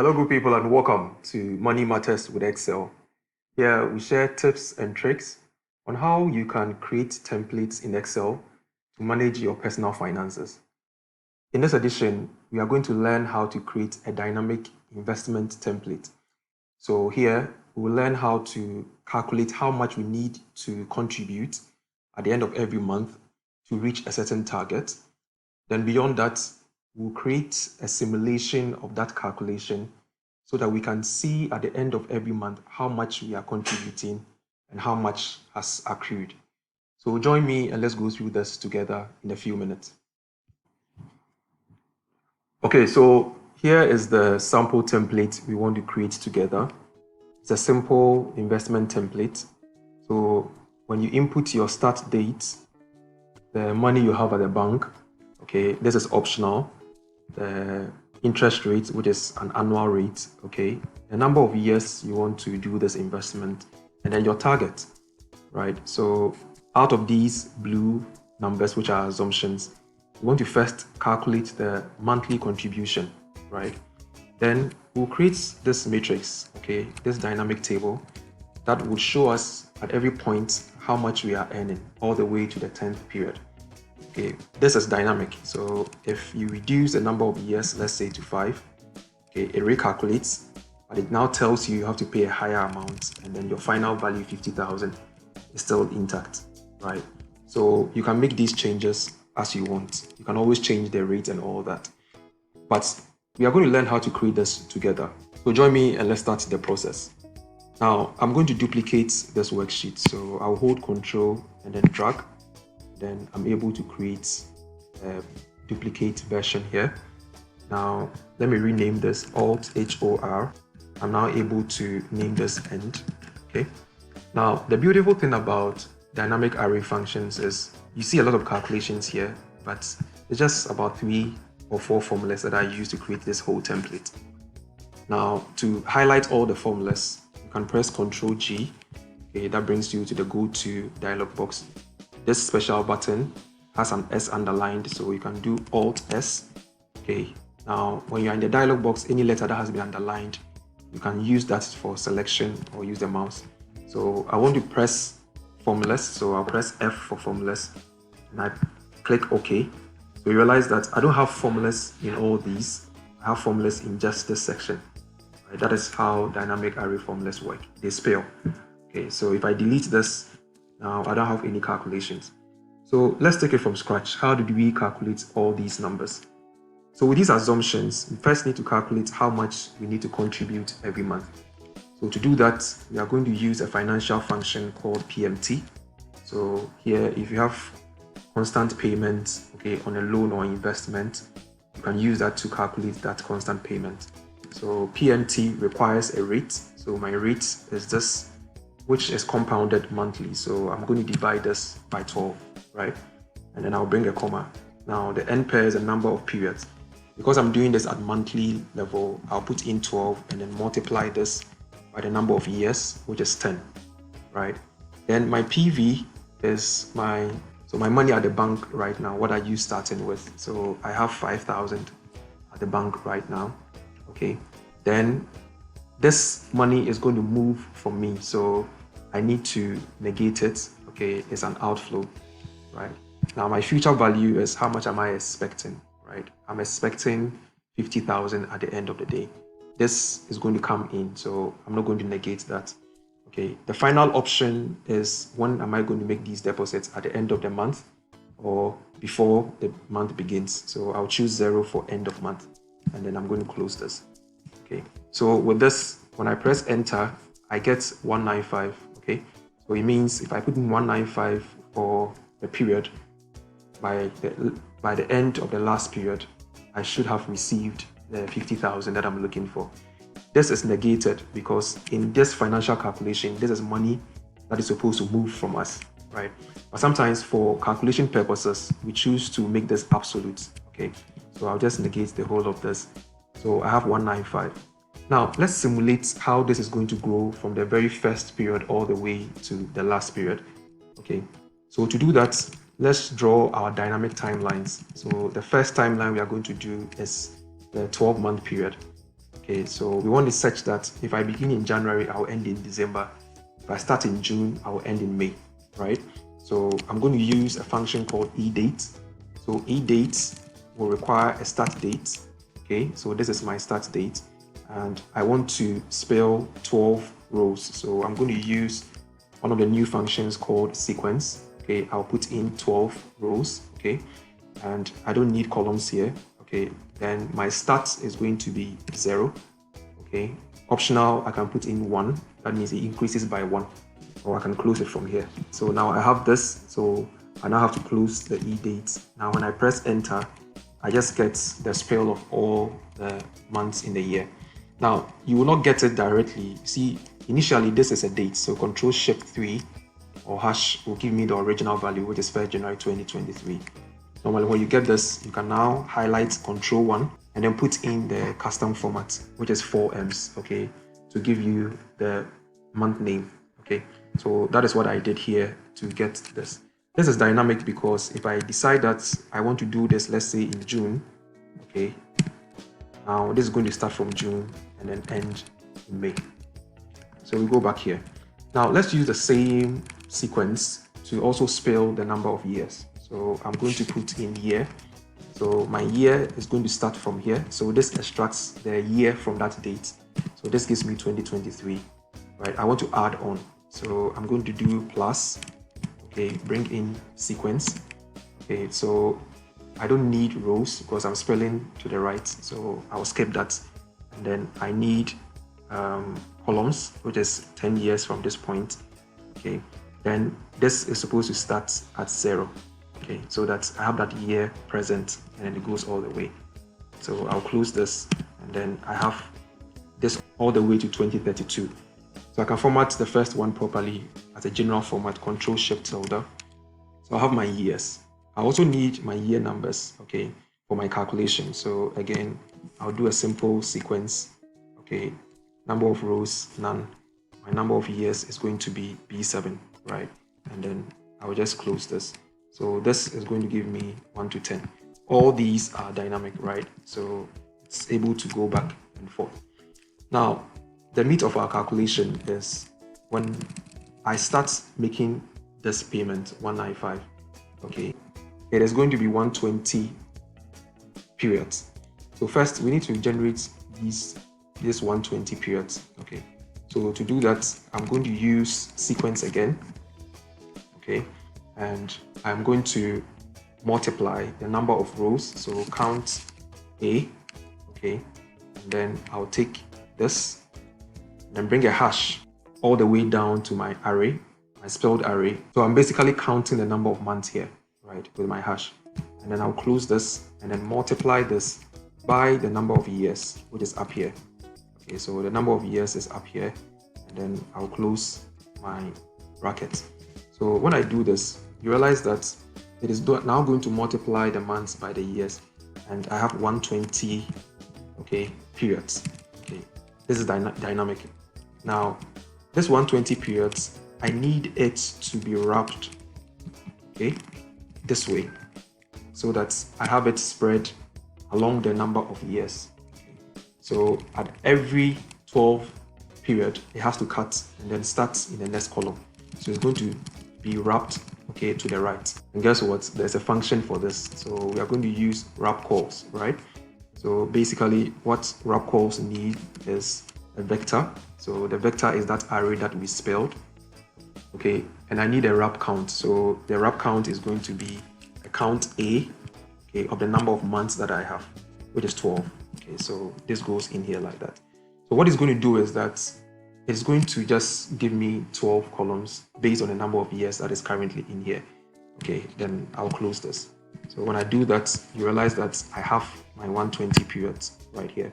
Hello, good people, and welcome to Money Matters with Excel. Here we share tips and tricks on how you can create templates in Excel to manage your personal finances. In this edition, we are going to learn how to create a dynamic investment template. So here we will learn how to calculate how much we need to contribute at the end of every month to reach a certain target. Then beyond that, we'll create a simulation of that calculation so that we can see at the end of every month how much we are contributing and how much has accrued. So join me and let's go through this together in a few minutes. Okay, so here is the sample template we want to create together. It's a simple investment template. So when you input your start date, the money you have at the bank, okay, this is optional. The interest rate, which is an annual rate, okay, the number of years you want to do this investment, and then your target, right? So out of these blue numbers, which are assumptions, we want to first calculate the monthly contribution, right? Then we'll create this matrix, okay, this dynamic table that will show us at every point how much we are earning all the way to the 10th period. Okay, this is dynamic. So if you reduce the number of years, let's say to 5, okay, it recalculates, but it now tells you have to pay a higher amount, and then your final value, 50,000, is still intact, right? So you can make these changes as you want. You can always change the rate and all that. But we are going to learn how to create this together. So join me and let's start the process. Now, I'm going to duplicate this worksheet. So I'll hold Control and then drag. Then I'm able to create a duplicate version here. Now, let me rename this Alt HOR. I'm now able to name this end. Okay. Now, the beautiful thing about dynamic array functions is you see a lot of calculations here, but it's just about 3 or 4 formulas that I use to create this whole template. Now, to highlight all the formulas, you can press Ctrl G. Okay, that brings you to the Go To dialog box. This special button has an S underlined, so you can do Alt S. Okay, now when you're in the dialog box, any letter that has been underlined, you can use that for selection or use the mouse. So I want to press formulas, so I'll press F for formulas and I click OK. So you realize that I don't have formulas in all these, I have formulas in just this section. Right? That is how dynamic array formulas work. They spell. Okay, so if I delete this, now I don't have any calculations. So let's take it from scratch. How did we calculate all these numbers? So with these assumptions, we first need to calculate how much we need to contribute every month. So to do that, we are going to use a financial function called PMT. So here, if you have constant payment, okay, on a loan or investment, you can use that to calculate that constant payment. So PMT requires a rate. So my rate is this, which is compounded monthly. So I'm going to divide this by 12, right? And then I'll bring a comma. Now the end pair is a number of periods. Because I'm doing this at monthly level, I'll put in 12 and then multiply this by the number of years, which is 10, right? Then my PV is my money at the bank right now, what are you starting with? So I have 5,000 at the bank right now, okay? Then this money is going to move from me, so I need to negate it. Okay, it's an outflow, right? Now my future value is how much am I expecting, right? I'm expecting 50,000 at the end of the day. This is going to come in, so I'm not going to negate that. Okay, the final option is when am I going to make these deposits, at the end of the month or before the month begins. So I'll choose 0 for end of month, and then I'm going to close this. Okay, so with this, when I press enter, I get 195. Okay, so it means if I put in 195 for the period, by the end of the last period, I should have received the 50,000 that I'm looking for. This is negated because in this financial calculation, this is money that is supposed to move from us, right? But sometimes for calculation purposes, we choose to make this absolute. Okay, so I'll just negate the whole of this. So I have 195. Now, let's simulate how this is going to grow from the very first period all the way to the last period. Okay, so to do that, let's draw our dynamic timelines. So the first timeline we are going to do is the 12-month period. Okay, so we want it such that if I begin in January, I'll end in December. If I start in June, I'll end in May, right? So I'm going to use a function called eDate. So eDate will require a start date. Okay, so this is my start date, and I want to spell 12 rows. So I'm going to use one of the new functions called sequence. Okay, I'll put in 12 rows. Okay, and I don't need columns here. Okay, then my start is going to be 0. Okay, optional, I can put in 1. That means it increases by 1, or I can close it from here. So now I have this, so I now have to close the eDate. Now when I press enter, I just get the spell of all the months in the year. Now you will not get it directly. See, initially this is a date, so Control-Shift-3 or hash will give me the original value, which is 1st January 2023. Normally when you get this, you can now highlight Control-1 and then put in the custom format, which is 4ems, okay, to give you the month name. Okay, so that is what I did here to get this. This is dynamic because if I decide that I want to do this, let's say in June, okay, now this is going to start from June and then end in May. So we go back here. Now let's use the same sequence to also spell the number of years. So I'm going to put in year. So my year is going to start from here. So this extracts the year from that date. So this gives me 2023, right? I want to add on. So I'm going to do plus, okay, bring in sequence. Okay, so I don't need rows because I'm spelling to the right. So I'll skip that. And then I need columns, which is 10 years from this point. Okay, then this is supposed to start at 0. Okay, so that I have that year present and then it goes all the way. So I'll close this and then I have this all the way to 2032. So I can format the first one properly as a general format, Control-Shift-tilde. So I have my years. I also need my year numbers, okay, for my calculation. So again, I'll do a simple sequence, okay, number of rows, none. My number of years is going to be B7, right? And then I'll just close this. So this is going to give me 1 to 10. All these are dynamic, right? So it's able to go back and forth. Now, the meat of our calculation is when I start making this payment, 195, okay, it is going to be 120 periods. So first, we need to generate this 120 periods, okay. So to do that, I'm going to use sequence again, okay, and I'm going to multiply the number of rows, so count A, okay, and then I'll take this and then bring a hash all the way down to my array, my spelled array. So I'm basically counting the number of months here, right, with my hash. And then I'll close this and then multiply this by the number of years, which is up here. Okay, so the number of years is up here, and then I'll close my bracket. So when I do this, you realize that it is now going to multiply the months by the years, and I have 120, okay, periods. Okay, this is dynamic. Now, this 120 periods, I need it to be wrapped, okay, this way, so that I have it spread along the number of years. So at every 12 period, it has to cut and then start in the next column. So it's going to be wrapped, okay, to the right. And guess what? There's a function for this. So we are going to use WRAPCOLS, right? So basically what WRAPCOLS need is a vector. So the vector is that array that we spelled, okay, and I need a wrap count. So the wrap count is going to be a count A, okay, of the number of months that I have, which is 12. Okay, so this goes in here like that. So what it's going to do is that it's going to just give me 12 columns based on the number of years that is currently in here. Okay, then I'll close this. So when I do that, you realize that I have my 120 periods right here.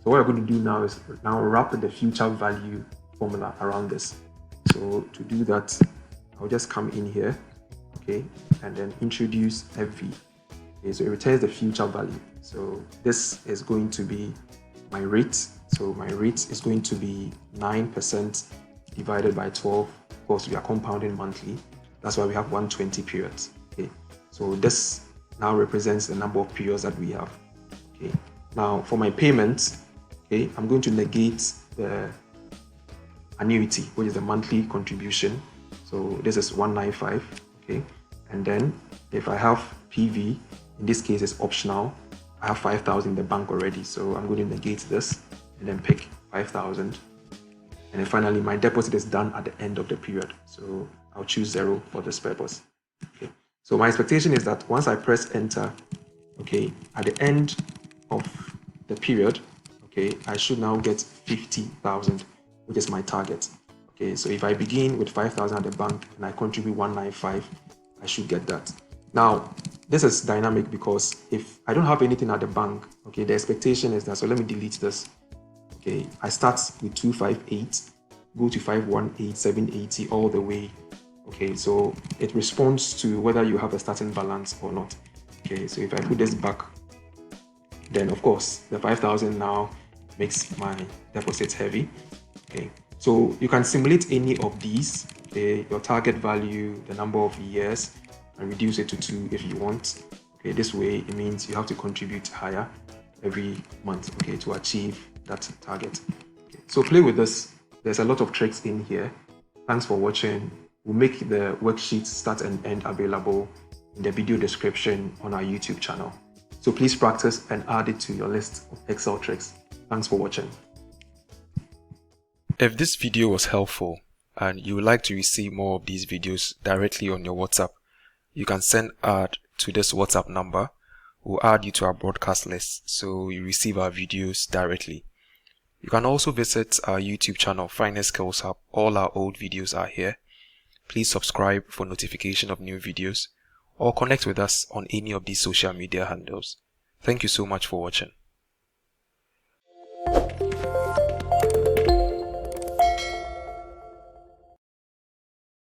So what I'm going to do now is now wrap the future value formula around this. So to do that, I'll just come in here, okay, and then introduce FV. Okay, so it returns the future value. So this is going to be my rate. So my rate is going to be 9% divided by 12. Of course, we are compounding monthly. That's why we have 120 periods. Okay, so this now represents the number of periods that we have. Okay, now for my payment, Okay, I'm going to negate the annuity, which is the monthly contribution. So this is 195. Okay, and then if I have PV, in this case it's optional. I have 5,000 in the bank already, so I'm going to negate this and then pick 5,000. And then finally, my deposit is done at the end of the period. So I'll choose 0 for this purpose. Okay. So my expectation is that once I press enter, okay, at the end of the period, okay, I should now get 50,000, which is my target. Okay, so if I begin with 5,000 at the bank and I contribute 195, I should get that. Now, this is dynamic because if I don't have anything at the bank, okay, the expectation is that, so let me delete this. Okay, I start with 258, go to 518, 780, all the way. Okay, so it responds to whether you have a starting balance or not. Okay, so if I put this back, then of course the 5,000 now makes my deposit heavy. Okay, so you can simulate any of these, okay, your target value, the number of years, and reduce it to 2 if you want. Okay, this way it means you have to contribute higher every month, okay, to achieve that target. Okay, so play with this. There's a lot of tricks in here. Thanks for watching. We'll make the worksheet start and end available in the video description on our YouTube channel. So please practice and add it to your list of Excel tricks. Thanks for watching. If this video was helpful and you would like to receive more of these videos directly on your WhatsApp, you can send ad to this WhatsApp number. We'll add you to our broadcast list so you receive our videos directly. You can also visit our YouTube channel, Finance Skills Hub. All our old videos are here. Please subscribe for notification of new videos or connect with us on any of these social media handles. Thank you so much for watching.